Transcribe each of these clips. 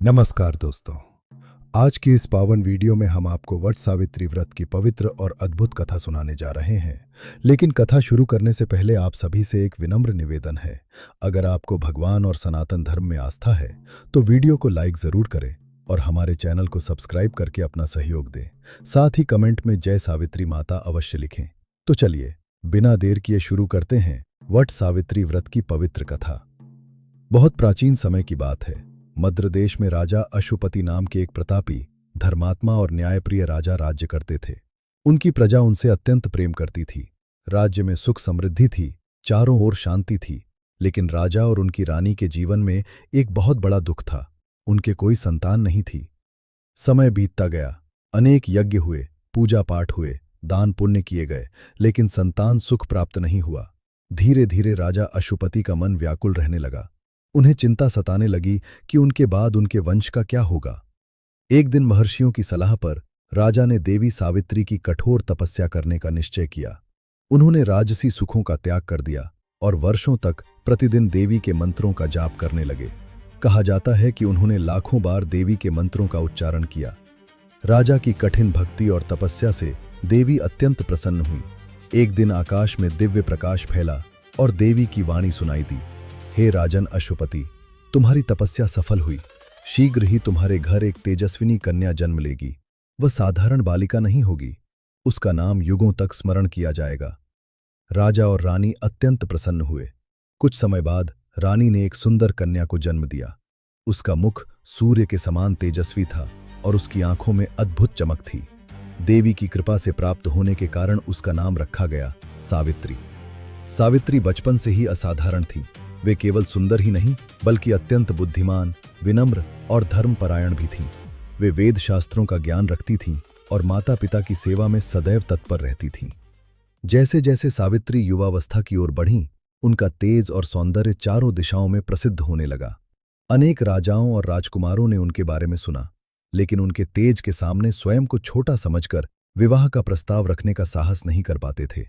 नमस्कार दोस्तों। आज की इस पावन वीडियो में हम आपको वट सावित्री व्रत की पवित्र और अद्भुत कथा सुनाने जा रहे हैं। लेकिन कथा शुरू करने से पहले आप सभी से एक विनम्र निवेदन है। अगर आपको भगवान और सनातन धर्म में आस्था है तो वीडियो को लाइक जरूर करें और हमारे चैनल को सब्सक्राइब करके अपना सहयोग दें। साथ ही कमेंट में जय सावित्री माता अवश्य लिखें। तो चलिए बिना देर किए शुरू करते हैं वट सावित्री व्रत की पवित्र कथा। बहुत प्राचीन समय की बात है। मद्र देश में राजा अशुपति नाम के एक प्रतापी, धर्मात्मा और न्यायप्रिय राजा राज्य करते थे। उनकी प्रजा उनसे अत्यंत प्रेम करती थी। राज्य में सुख समृद्धि थी, चारों ओर शांति थी। लेकिन राजा और उनकी रानी के जीवन में एक बहुत बड़ा दुख था। उनके कोई संतान नहीं थी। समय बीतता गया, अनेक यज्ञ हुए, पूजा पाठ हुए, दान पुण्य किए गए, लेकिन संतान सुख प्राप्त नहीं हुआ। धीरे धीरे राजा अशुपति का मन व्याकुल रहने लगा। उन्हें चिंता सताने लगी कि उनके बाद उनके वंश का क्या होगा। एक दिन महर्षियों की सलाह पर राजा ने देवी सावित्री की कठोर तपस्या करने का निश्चय किया। उन्होंने राजसी सुखों का त्याग कर दिया और वर्षों तक प्रतिदिन देवी के मंत्रों का जाप करने लगे। कहा जाता है कि उन्होंने लाखों बार देवी के मंत्रों का उच्चारण किया। राजा की कठिन भक्ति और तपस्या से देवी अत्यंत प्रसन्न हुई। एक दिन आकाश में दिव्य प्रकाश फैला और देवी की वाणी सुनाई दी, हे राजन अशुपति, तुम्हारी तपस्या सफल हुई। शीघ्र ही तुम्हारे घर एक तेजस्विनी कन्या जन्म लेगी। वह साधारण बालिका नहीं होगी, उसका नाम युगों तक स्मरण किया जाएगा। राजा और रानी अत्यंत प्रसन्न हुए। कुछ समय बाद रानी ने एक सुंदर कन्या को जन्म दिया। उसका मुख सूर्य के समान तेजस्वी था और उसकी आंखों में अद्भुत चमक थी। देवी की कृपा से प्राप्त होने के कारण उसका नाम रखा गया सावित्री। सावित्री बचपन से ही असाधारण थी। वे केवल सुंदर ही नहीं बल्कि अत्यंत बुद्धिमान, विनम्र और धर्मपरायण भी थीं। वे वेद शास्त्रों का ज्ञान रखती थीं और माता पिता की सेवा में सदैव तत्पर रहती थीं। जैसे जैसे सावित्री युवावस्था की ओर बढ़ीं, उनका तेज और सौंदर्य चारों दिशाओं में प्रसिद्ध होने लगा। अनेक राजाओं और राजकुमारों ने उनके बारे में सुना, लेकिन उनके तेज के सामने स्वयं को छोटा समझकर विवाह का प्रस्ताव रखने का साहस नहीं कर पाते थे।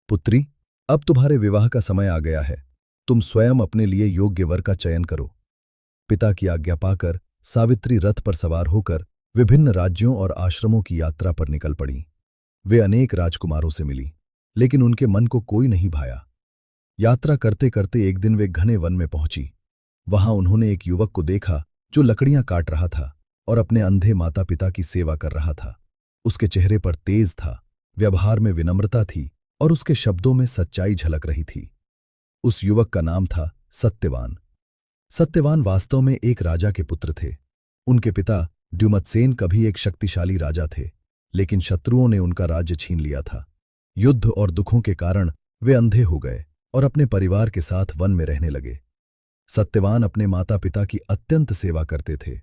पुत्री, अब तुम्हारे विवाह का समय आ गया है। तुम स्वयं अपने लिए योग्य वर का चयन करो। पिता की आज्ञा पाकर सावित्री रथ पर सवार होकर विभिन्न राज्यों और आश्रमों की यात्रा पर निकल पड़ी। वे अनेक राजकुमारों से मिली, लेकिन उनके मन को कोई नहीं भाया। यात्रा करते करते एक दिन वे घने वन में पहुंची। वहां उन्होंने एक युवक को देखा जो लकड़ियां काट रहा था और अपने अंधे माता पिता की सेवा कर रहा था। उसके चेहरे पर तेज था, व्यवहार में विनम्रता थी और उसके शब्दों में सच्चाई झलक रही थी। उस युवक का नाम था सत्यवान। सत्यवान वास्तव में एक राजा के पुत्र थे। उनके पिता द्युमत्सेन कभी एक शक्तिशाली राजा थे, लेकिन शत्रुओं ने उनका राज्य छीन लिया था। युद्ध और दुखों के कारण वे अंधे हो गए और अपने परिवार के साथ वन में रहने लगे। सत्यवान अपने माता पिता की अत्यंत सेवा करते थे।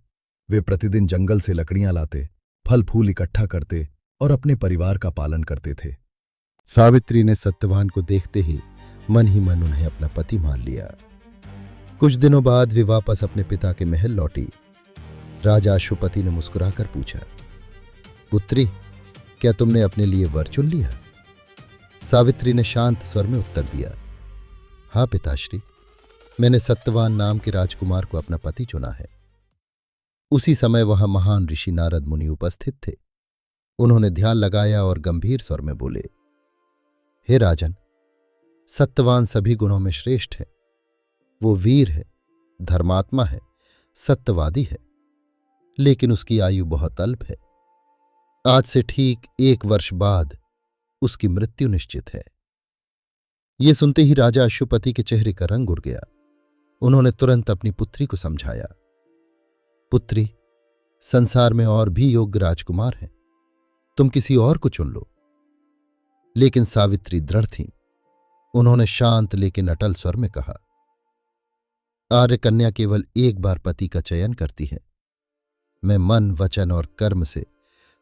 वे प्रतिदिन जंगल से लकड़ियां लाते, फल फूल इकट्ठा करते और अपने परिवार का पालन करते थे। सावित्री ने सत्यवान को देखते ही मन ही मन उन्हें अपना पति मान लिया। कुछ दिनों बाद वे वापस अपने पिता के महल लौटी। राजा अशुपति ने मुस्कुराकर पूछा, पुत्री, क्या तुमने अपने लिए वर चुन लिया? सावित्री ने शांत स्वर में उत्तर दिया, हाँ पिताश्री, मैंने सत्यवान नाम के राजकुमार को अपना पति चुना है। उसी समय वहां महान ऋषि नारद मुनि उपस्थित थे। उन्होंने ध्यान लगाया और गंभीर स्वर में बोले, हे राजन, सत्यवान सभी गुणों में श्रेष्ठ है। वो वीर है, धर्मात्मा है, सत्यवादी है, लेकिन उसकी आयु बहुत अल्प है। आज से ठीक 1 वर्ष बाद उसकी मृत्यु निश्चित है। ये सुनते ही राजा अशुपति के चेहरे का रंग उड़ गया। उन्होंने तुरंत अपनी पुत्री को समझाया, पुत्री, संसार में और भी योग्य राजकुमार हैं, तुम किसी और को चुन लो। लेकिन सावित्री दृढ़ थीं। उन्होंने शांत लेकिन अटल स्वर में कहा, आर्य कन्या केवल एक बार पति का चयन करती है। मैं मन, वचन और कर्म से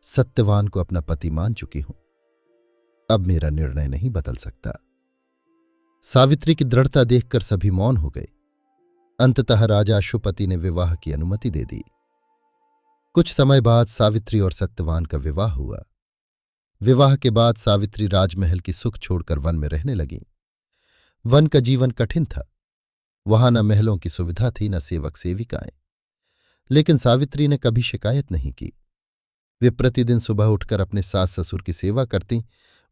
सत्यवान को अपना पति मान चुकी हूं। अब मेरा निर्णय नहीं बदल सकता। सावित्री की दृढ़ता देखकर सभी मौन हो गए। अंततः राजा अशुपति ने विवाह की अनुमति दे दी। कुछ समय बाद सावित्री और सत्यवान का विवाह हुआ। विवाह के बाद सावित्री राजमहल की सुख छोड़कर वन में रहने लगी। वन का जीवन कठिन था। वहां न महलों की सुविधा थी, न सेवक सेविकाएं। लेकिन सावित्री ने कभी शिकायत नहीं की। वे प्रतिदिन सुबह उठकर अपने सास ससुर की सेवा करतीं,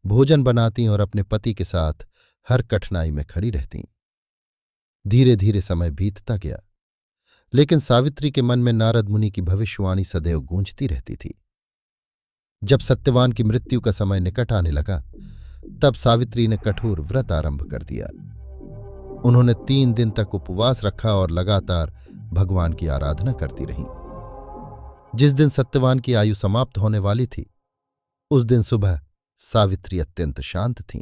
भोजन बनातीं और अपने पति के साथ हर कठिनाई में खड़ी रहतीं। धीरे धीरे समय बीतता गया, लेकिन सावित्री के मन में नारद मुनि की भविष्यवाणी सदैव गूंजती रहती थी। जब सत्यवान की मृत्यु का समय निकट आने लगा, तब सावित्री ने कठोर व्रत आरंभ कर दिया। उन्होंने 3 दिन तक उपवास रखा और लगातार भगवान की आराधना करती रहीं। जिस दिन सत्यवान की आयु समाप्त होने वाली थी, उस दिन सुबह सावित्री अत्यंत शांत थीं।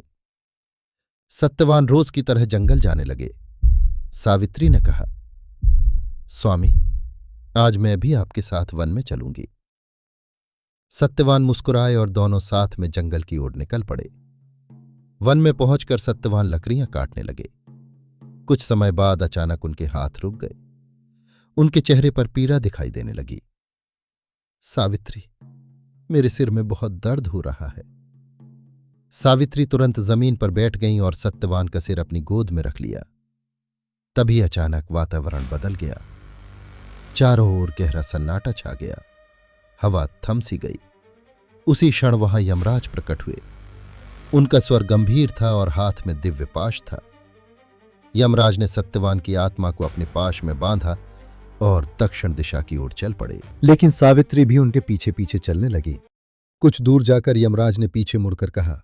सत्यवान रोज की तरह जंगल जाने लगे। सावित्री ने कहा, स्वामी, आज मैं भी आपके साथ वन में चलूंगी। सत्यवान मुस्कुराए और दोनों साथ में जंगल की ओर निकल पड़े। वन में पहुंचकर सत्यवान लकड़ियां काटने लगे। कुछ समय बाद अचानक उनके हाथ रुक गए। उनके चेहरे पर पीड़ा दिखाई देने लगी। सावित्री, मेरे सिर में बहुत दर्द हो रहा है। सावित्री तुरंत जमीन पर बैठ गईं और सत्यवान का सिर अपनी गोद में रख लिया। तभी अचानक वातावरण बदल गया। चारों ओर गहरा सन्नाटा छा गया। हवा थम सी गई। उसी क्षण वहां यमराज प्रकट हुए। उनका स्वर गंभीर था और हाथ में दिव्य पाश था। यमराज ने सत्यवान की आत्मा को अपने पाश में बांधा और दक्षिण दिशा की ओर चल पड़े। लेकिन सावित्री भी उनके पीछे पीछे चलने लगी। कुछ दूर जाकर यमराज ने पीछे मुड़कर कहा,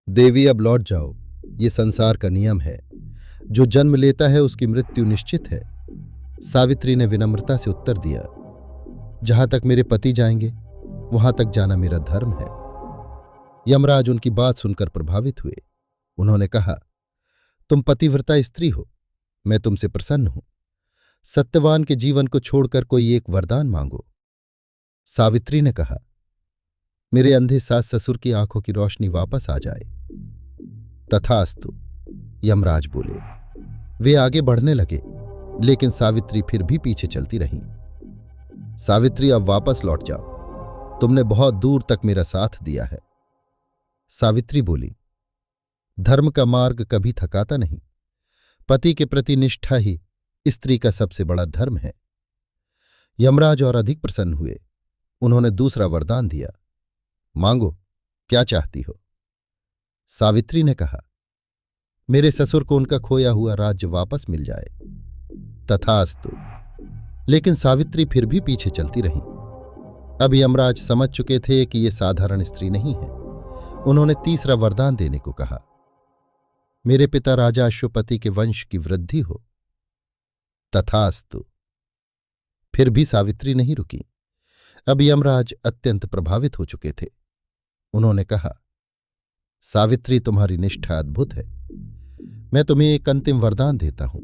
देवी, अब लौट जाओ। ये संसार का नियम है। जो जन्म लेता है उसकी मृत्यु निश्चित है। सावित्री ने विनम्रता से उत्तर दिया, जहां तक मेरे पति जाएंगे वहां तक जाना मेरा धर्म है। यमराज उनकी बात सुनकर प्रभावित हुए। उन्होंने कहा, तुम पतिव्रता स्त्री हो, मैं तुमसे प्रसन्न हूं। सत्यवान के जीवन को छोड़कर कोई एक वरदान मांगो। सावित्री ने कहा, मेरे अंधे सास ससुर की आंखों की रोशनी वापस आ जाए। तथास्तु, यमराज बोले। वे आगे बढ़ने लगे, लेकिन सावित्री फिर भी पीछे चलती रहीं। सावित्री, अब वापस लौट जाओ। तुमने बहुत दूर तक मेरा साथ दिया है। सावित्री बोली, धर्म का मार्ग कभी थकाता नहीं। पति के प्रति निष्ठा ही स्त्री का सबसे बड़ा धर्म है। यमराज और अधिक प्रसन्न हुए। उन्होंने दूसरा वरदान दिया, मांगो, क्या चाहती हो? सावित्री ने कहा, मेरे ससुर को उनका खोया हुआ राज्य वापस मिल जाए। तथास्तु। लेकिन सावित्री फिर भी पीछे चलती रहीं। अब यमराज समझ चुके थे कि ये साधारण स्त्री नहीं है। उन्होंने तीसरा वरदान देने को कहा, मेरे पिता राजा अश्वपति के वंश की वृद्धि हो। तथास्तु। फिर भी सावित्री नहीं रुकी। अब यमराज अत्यंत प्रभावित हो चुके थे। उन्होंने कहा, सावित्री, तुम्हारी निष्ठा अद्भुत है। मैं तुम्हें एक अंतिम वरदान देता हूं।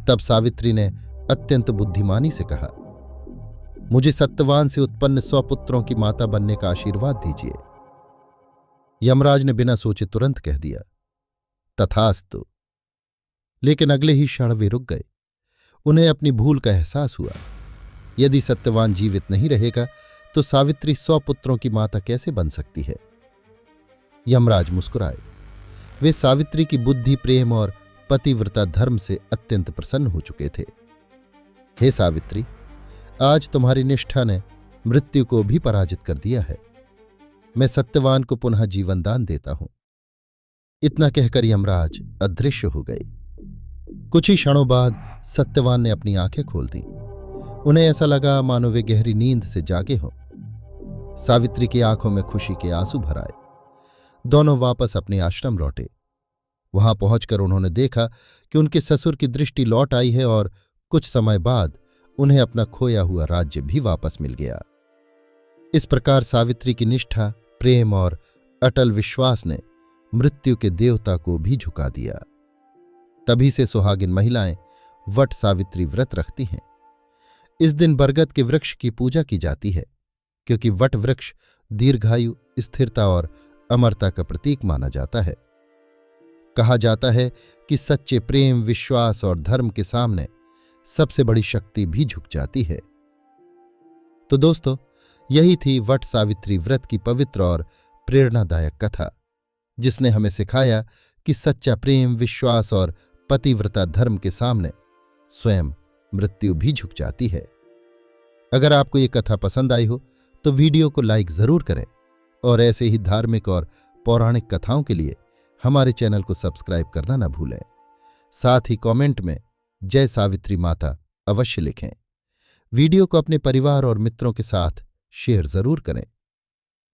तब सावित्री ने अत्यंत बुद्धिमानी से कहा, मुझे सत्यवान से उत्पन्न 100 पुत्रों की माता बनने का आशीर्वाद दीजिए। यमराज ने बिना सोचे तुरंत कह दिया, तथास्तु। लेकिन अगले ही क्षण वे रुक गए। उन्हें अपनी भूल का एहसास हुआ। यदि सत्यवान जीवित नहीं रहेगा तो सावित्री 100 पुत्रों की माता कैसे बन सकती है? यमराज मुस्कुराए। वे सावित्री की बुद्धि, प्रेम और पतिव्रता धर्म से अत्यंत प्रसन्न हो चुके थे। हे सावित्री, आज तुम्हारी निष्ठा ने मृत्यु को भी पराजित कर दिया है। मैं सत्यवान को पुनः जीवन दान देता हूं। इतना कहकर यमराज अदृश्य हो गए। कुछ ही क्षणों बाद सत्यवान ने अपनी आंखें खोल दी। उन्हें ऐसा लगा मानो वे गहरी नींद से जागे हों। सावित्री की आंखों में खुशी के आंसू भर आए। दोनों वापस अपने आश्रम लौटे। वहां पहुंचकर उन्होंने देखा कि उनके ससुर की दृष्टि लौट आई है और कुछ समय बाद उन्हें अपना खोया हुआ राज्य भी वापस मिल गया। इस प्रकार सावित्री की निष्ठा, प्रेम और अटल विश्वास ने मृत्यु के देवता को भी झुका दिया। तभी से सुहागिन महिलाएं वट सावित्री व्रत रखती हैं। इस दिन बरगद के वृक्ष की पूजा की जाती है, क्योंकि वट वृक्ष दीर्घायु, स्थिरता और अमरता का प्रतीक माना जाता है। कहा जाता है कि सच्चे प्रेम, विश्वास और धर्म के सामने सबसे बड़ी शक्ति भी झुक जाती है। तो दोस्तों, यही थी वट सावित्री व्रत की पवित्र और प्रेरणादायक कथा, जिसने हमें सिखाया कि सच्चा प्रेम, विश्वास और पतिव्रता धर्म के सामने स्वयं मृत्यु भी झुक जाती है। अगर आपको ये कथा पसंद आई हो तो वीडियो को लाइक जरूर करें और ऐसे ही धार्मिक और पौराणिक कथाओं के लिए हमारे चैनल को सब्सक्राइब करना न भूलें। साथ ही कमेंट में जय सावित्री माता अवश्य लिखें। वीडियो को अपने परिवार और मित्रों के साथ शेयर जरूर करें।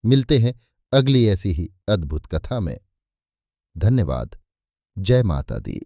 मिलते हैं अगली ऐसी ही अद्भुत कथा में। धन्यवाद। जय माता दी।